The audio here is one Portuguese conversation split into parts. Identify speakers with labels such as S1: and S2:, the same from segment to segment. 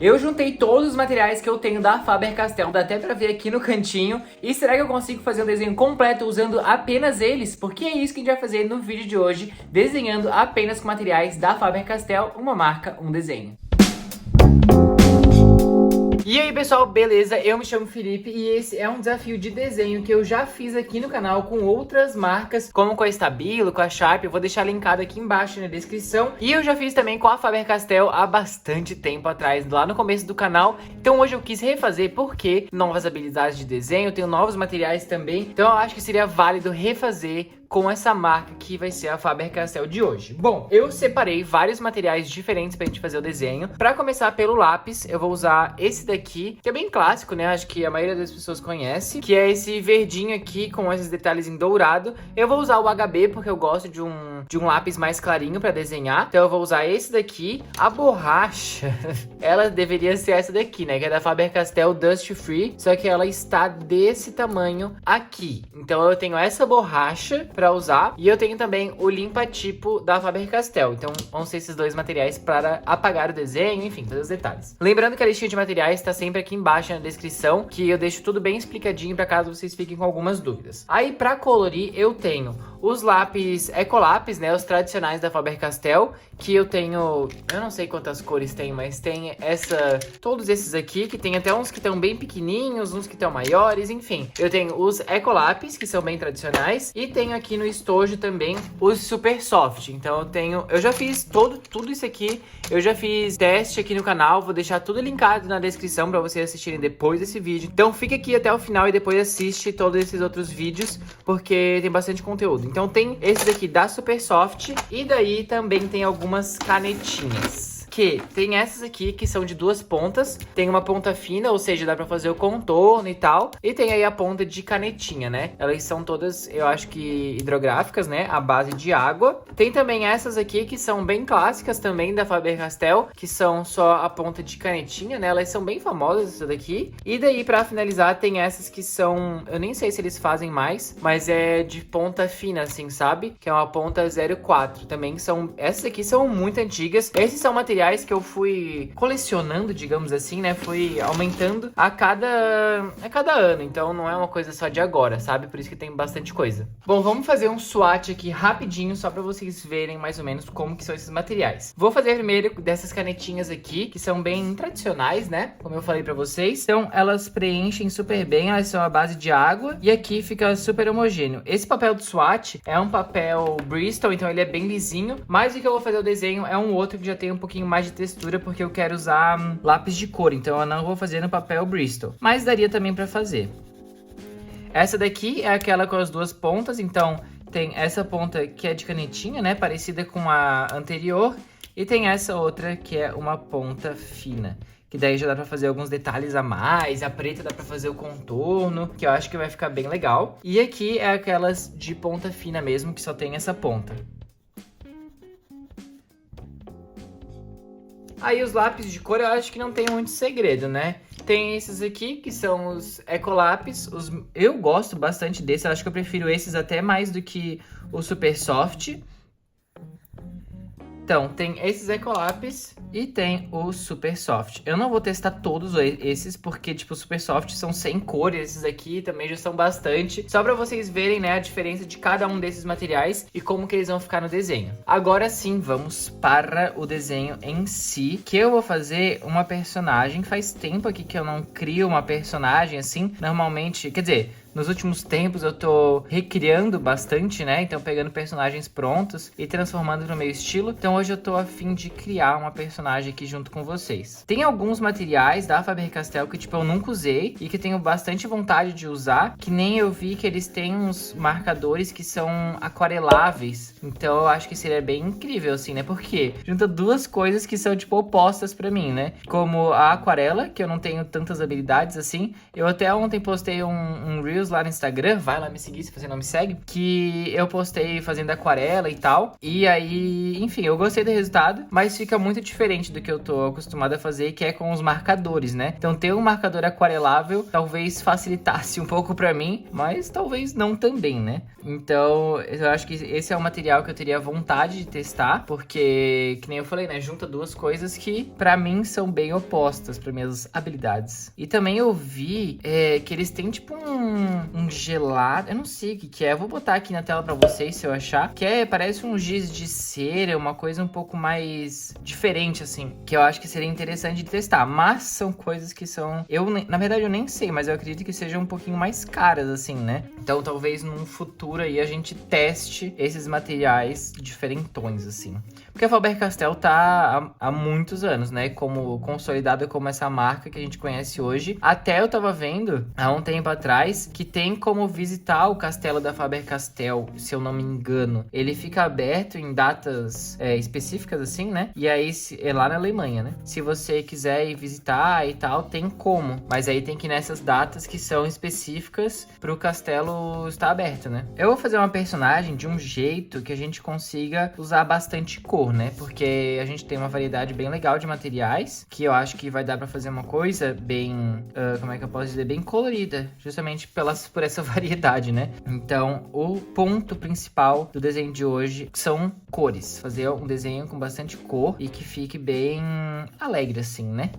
S1: Eu juntei todos os materiais que eu tenho da Faber-Castell, dá até pra ver aqui no cantinho. E será que eu consigo fazer um desenho completo usando apenas eles? Porque é isso que a gente vai fazer no vídeo de hoje, desenhando apenas com materiais da Faber-Castell, uma marca, um desenho. E aí pessoal, beleza? Eu me chamo Felipe e esse é um desafio de desenho que eu já fiz aqui no canal com outras marcas, como com a Stabilo, com a Sharp, eu vou deixar linkado aqui embaixo na descrição. E eu já fiz também com a Faber-Castell há bastante tempo atrás, lá no começo do canal. Então hoje eu quis refazer porque novas habilidades de desenho, tenho novos materiais também. Então eu acho que seria válido refazer com essa marca que vai ser a Faber-Castell de hoje. Bom, eu separei vários materiais diferentes pra gente fazer o desenho. Pra começar pelo lápis, eu vou usar esse daqui, que é bem clássico, né? Acho que a maioria das pessoas conhece, que é esse verdinho aqui com esses detalhes em dourado. Eu vou usar o HB porque eu gosto de um lápis mais clarinho pra desenhar. Então eu vou usar esse daqui. A borracha, ela deveria ser essa daqui, né? Que é da Faber-Castell Dust Free, só que ela está desse tamanho aqui. Então eu tenho essa borracha para usar e eu tenho também o limpa-tipo da Faber-Castell. Então vão ser esses dois materiais para apagar o desenho, enfim, todos os detalhes. Lembrando que a listinha de materiais está sempre aqui embaixo na descrição, que eu deixo tudo bem explicadinho para caso vocês fiquem com algumas dúvidas. Aí para colorir eu tenho os lápis Ecolapis, né, os tradicionais da Faber-Castell, que eu tenho, eu não sei quantas cores tem, mas tem todos esses aqui, que tem até uns que estão bem pequenininhos, uns que estão maiores, enfim. Eu tenho os Ecolapis, que são bem tradicionais, e tenho aqui no estojo também os Super Soft. Então eu já fiz tudo isso aqui, eu já fiz teste aqui no canal, vou deixar tudo linkado na descrição para vocês assistirem depois desse vídeo. Então fica aqui até o final e depois assiste todos esses outros vídeos, porque tem bastante conteúdo. Então tem esse daqui da Super Soft e daí também tem algumas canetinhas. Que tem essas aqui que são de duas pontas, tem uma ponta fina, ou seja, dá pra fazer o contorno e tal, e tem aí a ponta de canetinha, né? Elas são todas, eu acho que hidrográficas, né? A base de água. Tem também essas aqui que são bem clássicas também da Faber-Castell, que são só a ponta de canetinha, né? Elas são bem famosas essa daqui. E daí pra finalizar tem essas que são, eu nem sei se eles fazem mais, mas é de ponta fina assim, sabe? Que é uma ponta 04. Também são, essas aqui são muito antigas. Esses são materiais que eu fui colecionando, digamos assim, né? Fui aumentando a cada ano. Então não é uma coisa só de agora, sabe? Por isso que tem bastante coisa. Bom, vamos fazer um swatch aqui rapidinho, só pra vocês verem mais ou menos como que são esses materiais. Vou fazer primeiro dessas canetinhas aqui, que são bem tradicionais, né? Como eu falei pra vocês. Então elas preenchem super bem, elas são a base de água. E aqui fica super homogêneo. Esse papel de swatch é um papel Bristol, então ele é bem lisinho. Mas o que eu vou fazer o desenho é um outro que já tem um pouquinho mais de textura, porque eu quero usar lápis de cor, então eu não vou fazer no papel Bristol, mas daria também para fazer. Essa daqui é aquela com as duas pontas, então tem essa ponta que é de canetinha, né, parecida com a anterior, e tem essa outra que é uma ponta fina, que daí já dá pra fazer alguns detalhes a mais, a preta dá pra fazer o contorno, que eu acho que vai ficar bem legal. E aqui é aquelas de ponta fina mesmo, que só tem essa ponta. Aí os lápis de cor eu acho que não tem muito segredo, né? Tem esses aqui, que são os Ecolapis. Eu gosto bastante desses, eu acho que eu prefiro esses até mais do que o Super Soft. Então, tem esses Ecolapis e tem o Super Soft. Eu não vou testar todos esses, porque, tipo, Super Soft são sem cor, esses aqui também já são bastante. Só pra vocês verem, né, a diferença de cada um desses materiais e como que eles vão ficar no desenho. Agora sim, vamos para o desenho em si, que eu vou fazer uma personagem. Faz tempo aqui que eu não crio uma personagem assim, normalmente, quer dizer... Nos últimos tempos eu tô recriando bastante, né? Então pegando personagens prontos e transformando no meu estilo. Então hoje eu tô a fim de criar uma personagem aqui junto com vocês. Tem alguns materiais da Faber-Castell que tipo eu nunca usei e que tenho bastante vontade de usar. Que nem eu vi que eles têm uns marcadores que são aquareláveis. Então eu acho que seria bem incrível assim, né? Porque junta duas coisas que são tipo opostas pra mim, né? Como a aquarela, que eu não tenho tantas habilidades assim. Eu até ontem postei um Reel Reels lá no Instagram, vai lá me seguir se você não me segue, que eu postei fazendo aquarela e tal. E aí, enfim, eu gostei do resultado, mas fica muito diferente do que eu tô acostumado a fazer, que é com os marcadores, né? Então ter um marcador aquarelável talvez facilitasse um pouco pra mim, mas talvez não também, né? Então eu acho que esse é um material que eu teria vontade de testar, porque, que nem eu falei, né? Junta duas coisas que pra mim são bem opostas para minhas habilidades. E também eu vi que eles têm tipo um gelado, eu não sei o que é, eu vou botar aqui na tela pra vocês se eu achar, que parece um giz de cera, uma coisa um pouco mais diferente assim, que eu acho que seria interessante de testar, mas são coisas que são, na verdade eu nem sei, mas eu acredito que sejam um pouquinho mais caras assim, né? Então talvez num futuro aí a gente teste esses materiais diferentões assim. Porque a Faber-Castell tá há muitos anos, né? Como consolidada como essa marca que a gente conhece hoje. Até eu tava vendo, há um tempo atrás, que tem como visitar o castelo da Faber-Castell, se eu não me engano. Ele fica aberto em datas específicas, assim, né? E aí, é lá na Alemanha, né? Se você quiser ir visitar e tal, tem como. Mas aí tem que ir nessas datas que são específicas pro castelo estar aberto, né? Eu vou fazer uma personagem de um jeito que a gente consiga usar bastante cor, né? Porque a gente tem uma variedade bem legal de materiais, que eu acho que vai dar pra fazer uma coisa bem, como é que eu posso dizer? Bem colorida, justamente por essa variedade, né? Então, o ponto principal do desenho de hoje são cores. Fazer um desenho com bastante cor e que fique bem alegre, assim, né?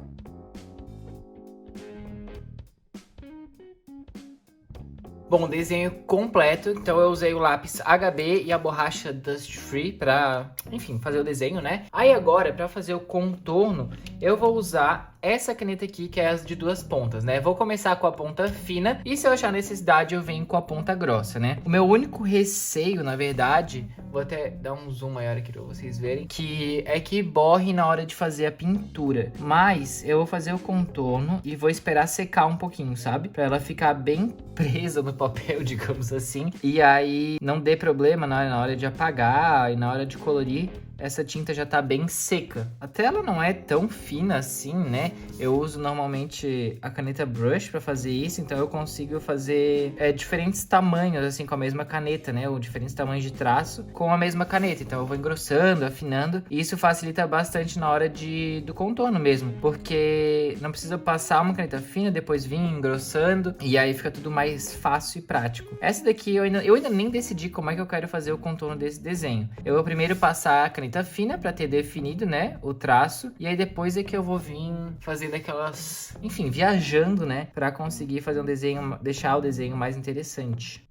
S1: Bom, desenho completo, então eu usei o lápis HB e a borracha Dust Free pra, enfim, fazer o desenho, né? Aí agora, pra fazer o contorno, eu vou usar essa caneta aqui, que é as de duas pontas, né? Vou começar com a ponta fina e se eu achar necessidade, eu venho com a ponta grossa, né? O meu único receio, na verdade, vou até dar um zoom maior aqui pra vocês verem, que é que borre na hora de fazer a pintura. Mas eu vou fazer o contorno e vou esperar secar um pouquinho, sabe? Pra ela ficar bem presa no papel, digamos assim. E aí não dê problema na hora de apagar e na hora de colorir. Essa tinta já tá bem seca. A tela não é tão fina assim, né? Eu uso normalmente a caneta brush pra fazer isso, então eu consigo fazer diferentes tamanhos, assim, com a mesma caneta, né? Ou diferentes tamanhos de traço com a mesma caneta. Então eu vou engrossando, afinando, e isso facilita bastante na hora do contorno mesmo, porque não precisa passar uma caneta fina, depois vir engrossando, e aí fica tudo mais fácil e prático. Essa daqui eu ainda nem decidi como é que eu quero fazer o contorno desse desenho. Eu vou primeiro passar a caneta fina para ter definido, né, o traço, e aí depois é que eu vou vir fazendo aquelas, enfim, viajando, né, para conseguir fazer um desenho, deixar o desenho mais interessante.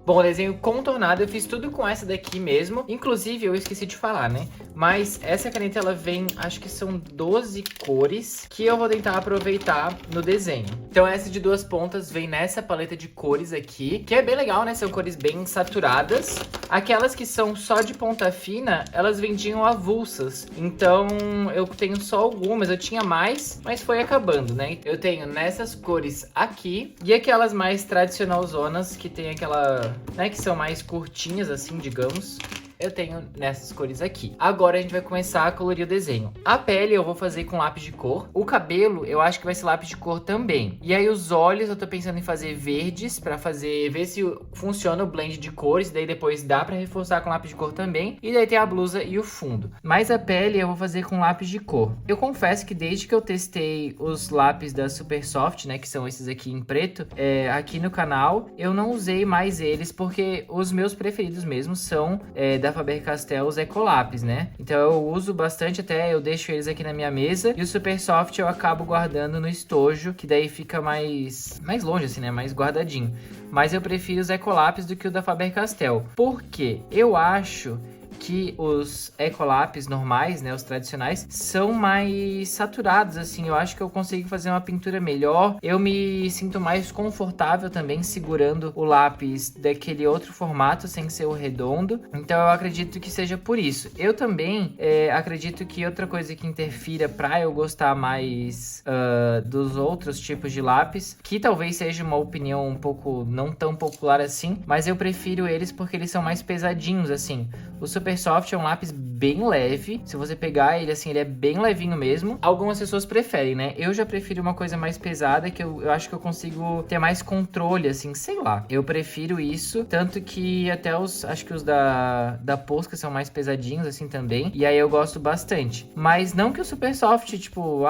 S1: Bom, o desenho contornado eu fiz tudo com essa daqui mesmo. Inclusive, eu esqueci de falar, né? Mas essa caneta, ela vem, acho que são 12 cores que eu vou tentar aproveitar no desenho. Então, essa de duas pontas vem nessa paleta de cores aqui, que é bem legal, né? São cores bem saturadas. Aquelas que são só de ponta fina, elas vendiam avulsas. Então, eu tenho só algumas. Eu tinha mais, mas foi acabando, né? Eu tenho nessas cores aqui e aquelas mais tradicionalzonas, que tem aquela, né, que são mais curtinhas assim, digamos. Eu tenho nessas cores aqui. Agora a gente vai começar a colorir o desenho. A pele eu vou fazer com lápis de cor. O cabelo eu acho que vai ser lápis de cor também. E aí os olhos eu tô pensando em fazer verdes pra ver se funciona o blend de cores. Daí depois dá pra reforçar com lápis de cor também. E daí tem a blusa e o fundo. Mas a pele eu vou fazer com lápis de cor. Eu confesso que desde que eu testei os lápis da Super Soft, né, que são esses aqui em preto, aqui no canal, eu não usei mais eles porque os meus preferidos mesmo são da Faber-Castell, os Ecolápis, né? Então eu uso bastante, até eu deixo eles aqui na minha mesa. E o Super Soft eu acabo guardando no estojo, que daí fica mais longe, assim, né? Mais guardadinho. Mas eu prefiro os Ecolápis do que o da Faber-Castell. Por quê? Eu acho que os Ecolápis normais, né, os tradicionais, são mais saturados, assim. Eu acho que eu consigo fazer uma pintura melhor. Eu me sinto mais confortável também segurando o lápis daquele outro formato, sem ser o redondo. Então eu acredito que seja por isso. Eu também acredito que outra coisa que interfira pra eu gostar mais dos outros tipos de lápis, que talvez seja uma opinião um pouco não tão popular assim, mas eu prefiro eles porque eles são mais pesadinhos, assim. O Super Soft é um lápis bem leve. Se você pegar ele assim, ele é bem levinho mesmo. Algumas pessoas preferem, né? Eu já prefiro uma coisa mais pesada, que eu acho que eu consigo ter mais controle, assim, sei lá. Eu prefiro isso, tanto que até acho que os da Posca são mais pesadinhos, assim, também. E aí eu gosto bastante. Mas não que o Super Soft, tipo,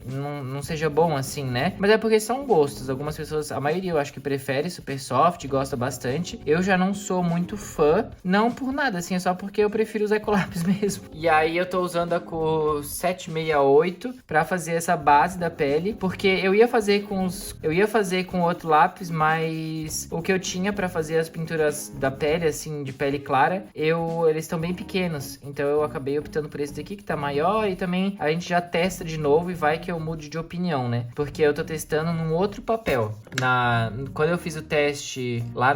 S1: não seja bom, assim, né? Mas é porque são gostos. Algumas pessoas, a maioria eu acho que prefere Super Soft, gosta bastante. Eu já não sou muito fã, não por nada, assim, é só porque eu prefiro os Ecolabs mesmo. E aí eu tô usando a cor 768 pra fazer essa base da pele, porque eu ia fazer com outro lápis, mas o que eu tinha pra fazer as pinturas da pele, assim, de pele clara, eles estão bem pequenos, então eu acabei optando por esse daqui que tá maior, e também a gente já testa de novo e vai que eu mude de opinião, né? Porque eu tô testando num outro papel. Quando eu fiz o teste lá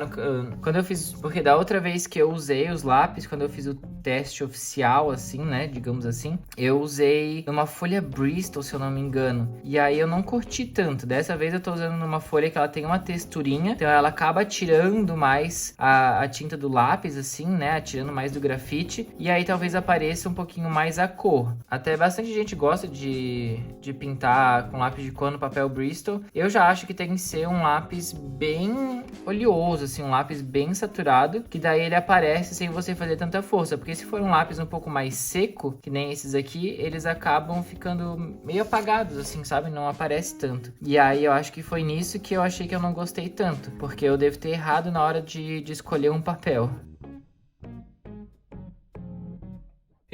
S1: porque da outra vez que eu usei os lápis, quando eu fiz o teste oficial, assim, né, digamos assim, eu usei numa folha Bristol, se eu não me engano, e aí eu não curti tanto. Dessa vez eu tô usando numa folha que ela tem uma texturinha, então ela acaba tirando mais a tinta do lápis, assim, né, tirando mais do grafite, e aí talvez apareça um pouquinho mais a cor. Até bastante gente gosta de pintar com lápis de cor no papel Bristol. Eu já acho que tem que ser um lápis bem oleoso, assim, um lápis bem saturado, que daí ele aparece sem você fazer tanta força, porque se for um lápis um pouco mais seco, que nem esses aqui, eles acabam ficando meio apagados, assim, sabe? Não aparece tanto. E aí eu acho que foi nisso que eu achei que eu não gostei tanto, porque eu devo ter errado na hora de escolher um papel.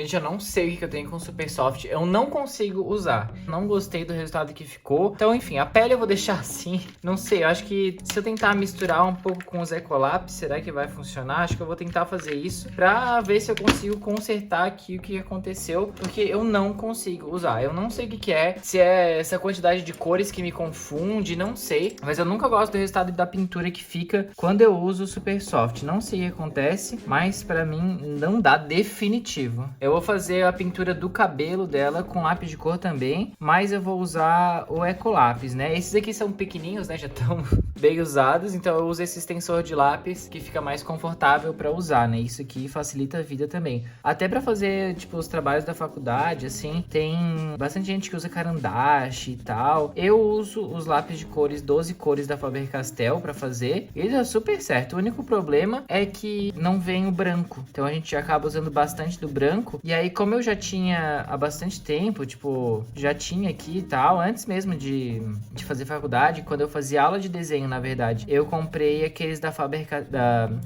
S1: Gente, eu não sei o que eu tenho com o Super Soft. Eu não consigo usar. Não gostei do resultado que ficou. Então, enfim, a pele eu vou deixar assim. Não sei, eu acho que se eu tentar misturar um pouco com os Ecolabs, será que vai funcionar? Acho que eu vou tentar fazer isso pra ver se eu consigo consertar aqui o que aconteceu. Porque eu não consigo usar. Eu não sei o que é. Se é essa quantidade de cores que me confunde, não sei. Mas eu nunca gosto do resultado da pintura que fica quando eu uso o Super Soft. Não sei o que acontece, mas pra mim não dá definitivo. Eu vou fazer a pintura do cabelo dela com lápis de cor também, mas eu vou usar o Ecolápis, né? Esses aqui são pequenininhos, né? Já estão bem usados, então eu uso esse extensor de lápis que fica mais confortável para usar, né? Isso aqui facilita a vida também. Até para fazer, tipo, os trabalhos da faculdade, assim, tem bastante gente que usa carandache e tal. Eu uso os lápis de cores, 12 cores da Faber-Castell para fazer, e dá super certo. O único problema é que não vem o branco, então a gente acaba usando bastante do branco. E aí, como eu já tinha há bastante tempo, tipo, já tinha aqui e tal, antes mesmo de fazer faculdade, quando eu fazia aula de desenho, na verdade, eu comprei aqueles da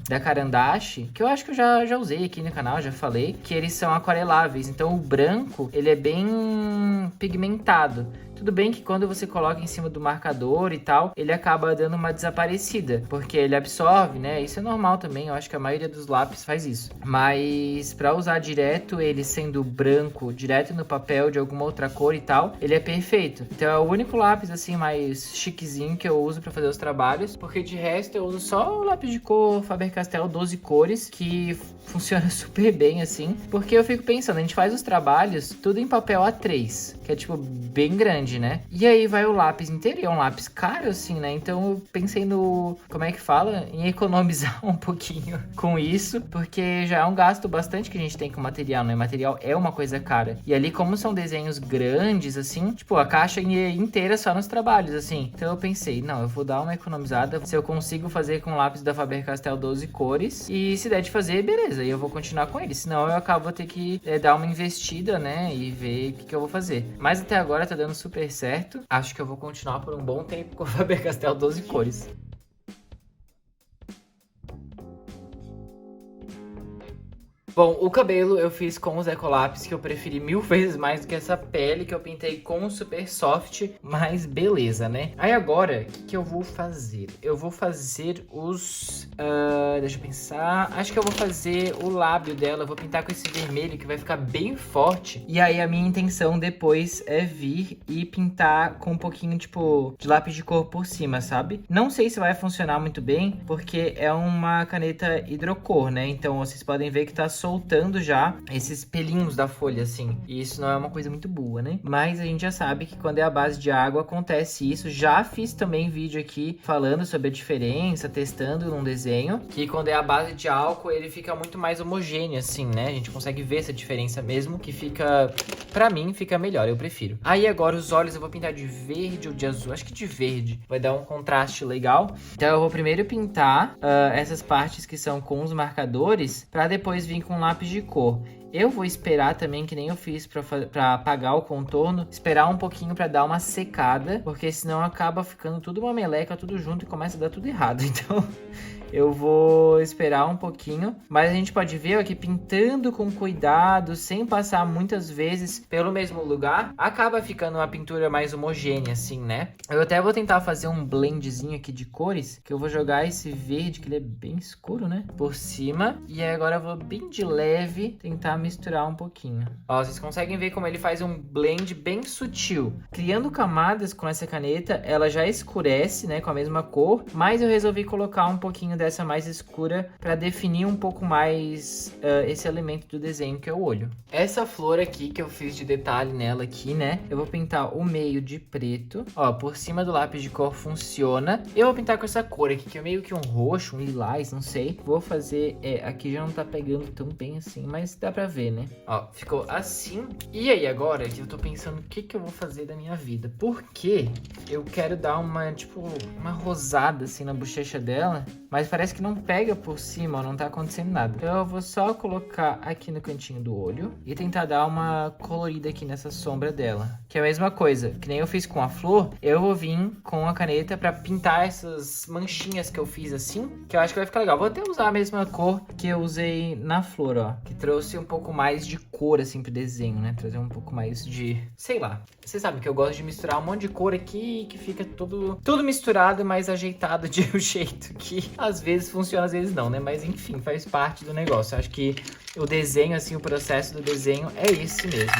S1: da Carandache, que eu acho que eu já usei aqui no canal, já falei, que eles são aquareláveis. Então, o branco, ele é bem pigmentado. Tudo bem que quando você coloca em cima do marcador e tal, ele acaba dando uma desaparecida, porque ele absorve, né? Isso é normal também, eu acho que a maioria dos lápis faz isso. Mas para usar direto, ele sendo branco, direto no papel de alguma outra cor e tal, ele é perfeito. Então é o único lápis assim mais chiquezinho que eu uso para fazer os trabalhos, porque de resto eu uso só o lápis de cor Faber-Castell 12 cores, que funciona super bem assim, porque eu fico pensando, a gente faz os trabalhos tudo em papel A3, que é tipo bem grande, né? E aí vai o lápis inteiro, e é um lápis caro assim, né? Então eu pensei como é que fala? Em economizar um pouquinho com isso, porque já é um gasto bastante que a gente tem com material, né? Material é uma coisa cara. E ali, como são desenhos grandes, assim, tipo, a caixa inteira só nos trabalhos, assim. Então eu pensei, não, eu vou dar uma economizada, se eu consigo fazer com lápis da Faber-Castell 12 cores, e se der de fazer, beleza, e eu vou continuar com ele. Senão eu acabo ter que dar uma investida, né? E ver o que eu vou fazer. Mas até agora tá dando super certo. Acho que eu vou continuar por um bom tempo com a Faber-Castell 12 cores. Bom, o cabelo eu fiz com os Ecolápis, que eu preferi 1000 vezes mais do que essa pele que eu pintei com o Super Soft, mas beleza, né? Aí agora, o que eu vou fazer? Eu vou fazer deixa eu pensar. Acho que eu vou fazer o lábio dela, eu vou pintar com esse vermelho que vai ficar bem forte. E aí a minha intenção depois é vir e pintar com um pouquinho, tipo, de lápis de cor por cima, sabe? Não sei se vai funcionar muito bem, porque é uma caneta hidrocor, né? Então vocês podem ver que tá soltando já esses pelinhos da folha, assim. E isso não é uma coisa muito boa, né? Mas a gente já sabe que quando é a base de água acontece isso. Já fiz também vídeo aqui falando sobre a diferença, testando num desenho, que quando é a base de álcool ele fica muito mais homogêneo, assim, né? A gente consegue ver essa diferença mesmo, que fica, pra mim, fica melhor, eu prefiro. Aí agora os olhos eu vou pintar de verde ou de azul, acho que de verde, vai dar um contraste legal. Então eu vou primeiro pintar essas partes que são com os marcadores, pra depois vir com lápis de cor. Eu vou esperar também, que nem eu fiz pra apagar o contorno, esperar um pouquinho pra dar uma secada, porque senão acaba ficando tudo uma meleca, tudo junto e começa a dar tudo errado. Então eu vou esperar um pouquinho, mas a gente pode ver aqui pintando com cuidado, sem passar muitas vezes pelo mesmo lugar, acaba ficando uma pintura mais homogênea, assim, né? Eu até vou tentar fazer um blendzinho aqui de cores, que eu vou jogar esse verde, que ele é bem escuro, né? Por cima, e aí agora eu vou bem de leve tentar misturar um pouquinho. Ó, vocês conseguem ver como ele faz um blend bem sutil. Criando camadas com essa caneta, ela já escurece, né, com a mesma cor, mas eu resolvi colocar um pouquinho dessa mais escura para definir um pouco mais esse elemento do desenho, que é o olho. Essa flor aqui que eu fiz de detalhe nela aqui, né, eu vou pintar o meio de preto. Ó, por cima do lápis de cor funciona. Eu vou pintar com essa cor aqui, que é meio que um roxo, um lilás, não sei. Vou fazer, aqui já não tá pegando tão bem assim, mas dá pra ver, né? Ó, ficou assim. E aí agora que eu tô pensando o que eu vou fazer da minha vida. Porque eu quero dar uma, tipo, uma rosada assim na bochecha dela, mas parece que não pega por cima, ó, não tá acontecendo nada. Então eu vou só colocar aqui no cantinho do olho e tentar dar uma colorida aqui nessa sombra dela. Que é a mesma coisa, que nem eu fiz com a flor, eu vou vir com a caneta pra pintar essas manchinhas que eu fiz assim, que eu acho que vai ficar legal. Vou até usar a mesma cor que eu usei na flor, ó, que trouxe um pouco mais de cor assim pro desenho, né? Trazer um pouco mais de, sei lá. Você sabe que eu gosto de misturar um monte de cor aqui, que fica tudo misturado, mas ajeitado de um jeito que às vezes funciona, às vezes não, né? Mas enfim, faz parte do negócio. Eu acho que o desenho, assim, o processo do desenho é esse mesmo.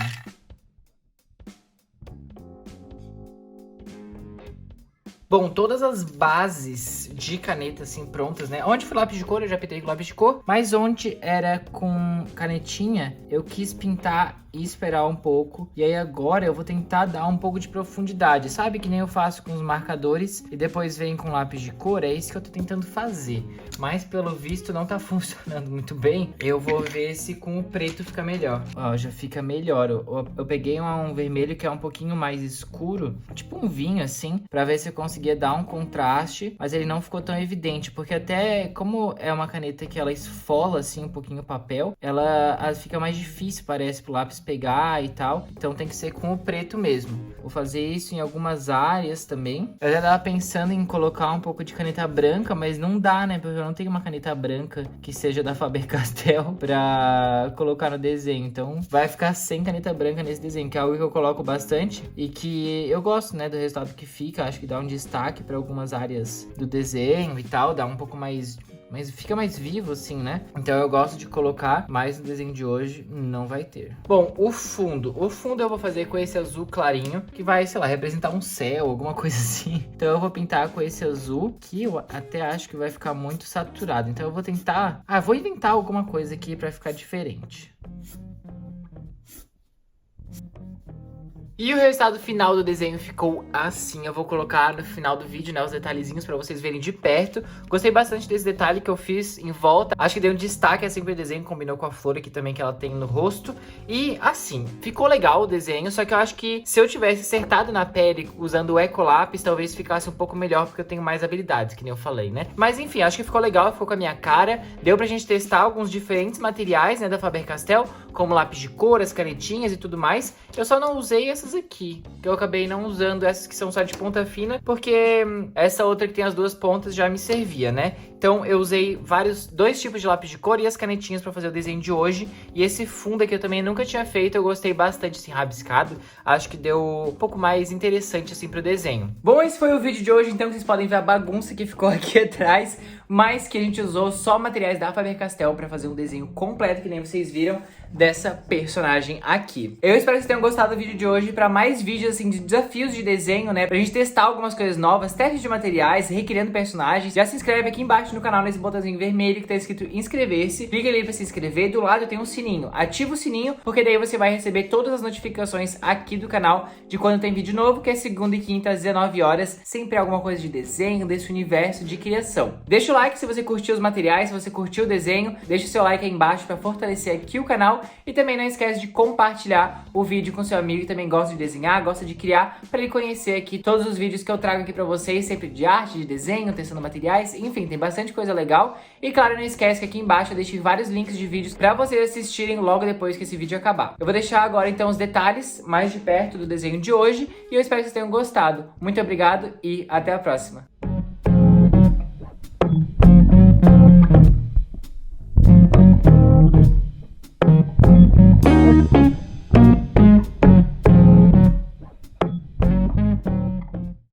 S1: Bom, todas as bases de caneta, assim, prontas, né? Onde foi lápis de cor, eu já pintei com lápis de cor. Mas onde era com canetinha, eu quis pintar e esperar um pouco. E aí agora eu vou tentar dar um pouco de profundidade. Sabe que nem eu faço com os marcadores e depois vem com lápis de cor? É isso que eu tô tentando fazer. Mas pelo visto não tá funcionando muito bem. Eu vou ver se com o preto fica melhor. Ó, já fica melhor. Eu peguei um vermelho que é um pouquinho mais escuro, tipo um vinho assim, pra ver se eu conseguia dar um contraste. Mas ele não ficou tão evidente, porque até como é uma caneta que ela esfola assim um pouquinho o papel, ela fica mais difícil, parece, pro lápis pegar e tal. Então tem que ser com o preto mesmo. Vou fazer isso em algumas áreas também. Eu já tava pensando em colocar um pouco de caneta branca, mas não dá, né? Porque eu não tenho uma caneta branca que seja da Faber-Castell pra colocar no desenho. Então vai ficar sem caneta branca nesse desenho, que é algo que eu coloco bastante e que eu gosto, né, do resultado que fica. Acho que dá um destaque pra algumas áreas do desenho e tal. Dá um pouco mais... mas fica mais vivo assim, né? Então eu gosto de colocar, mas no desenho de hoje não vai ter. Bom, o fundo eu vou fazer com esse azul clarinho, que vai, sei lá, representar um céu, alguma coisa assim. Então eu vou pintar com esse azul, que eu até acho que vai ficar muito saturado. Então eu vou tentar... vou inventar alguma coisa aqui pra ficar diferente. E o resultado final do desenho ficou assim. Eu vou colocar no final do vídeo, né, os detalhezinhos pra vocês verem de perto. Gostei bastante desse detalhe que eu fiz em volta. Acho que deu um destaque assim pro desenho, combinou com a flor aqui também que ela tem no rosto. E assim, ficou legal o desenho, só que eu acho que se eu tivesse acertado na pele usando o Ecolápis, talvez ficasse um pouco melhor, porque eu tenho mais habilidades, que nem eu falei, né? Mas enfim, acho que ficou legal, ficou com a minha cara. Deu pra gente testar alguns diferentes materiais, né, da Faber-Castell, como lápis de cor, as canetinhas e tudo mais. Eu só não usei essas aqui, que eu acabei não usando essas que são só de ponta fina, porque essa outra que tem as duas pontas já me servia, né? Então eu usei dois tipos de lápis de cor e as canetinhas pra fazer o desenho de hoje. E esse fundo aqui eu também nunca tinha feito, eu gostei bastante assim, rabiscado. Acho que deu um pouco mais interessante assim pro desenho. Bom, esse foi o vídeo de hoje, então vocês podem ver a bagunça que ficou aqui atrás, mas que a gente usou só materiais da Faber-Castell pra fazer um desenho completo, que nem vocês viram, dessa personagem aqui. Eu espero que vocês tenham gostado do vídeo de hoje. Pra mais vídeos assim de desafios de desenho, né, pra gente testar algumas coisas novas, testes de materiais, recriando personagens, já se inscreve aqui embaixo embaixo no canal, nesse botãozinho vermelho que tá escrito inscrever-se. Clica ali pra se inscrever. Do lado tem um sininho. Ativa o sininho, porque daí você vai receber todas as notificações aqui do canal de quando tem vídeo novo, que é segunda e quinta às 19 horas. Sempre alguma coisa de desenho, desse universo de criação. Deixa o like se você curtiu os materiais, se você curtiu o desenho. Deixa o seu like aí embaixo pra fortalecer aqui o canal. E também não esquece de compartilhar o vídeo com seu amigo que também gosta de desenhar, gosta de criar, pra ele conhecer aqui todos os vídeos que eu trago aqui pra vocês, sempre de arte, de desenho, testando materiais, enfim, tem bastante coisa legal. E claro, não esquece que aqui embaixo eu deixei vários links de vídeos pra vocês assistirem logo depois que esse vídeo acabar. Eu vou deixar agora então os detalhes mais de perto do desenho de hoje e eu espero que vocês tenham gostado. Muito obrigado e até a próxima!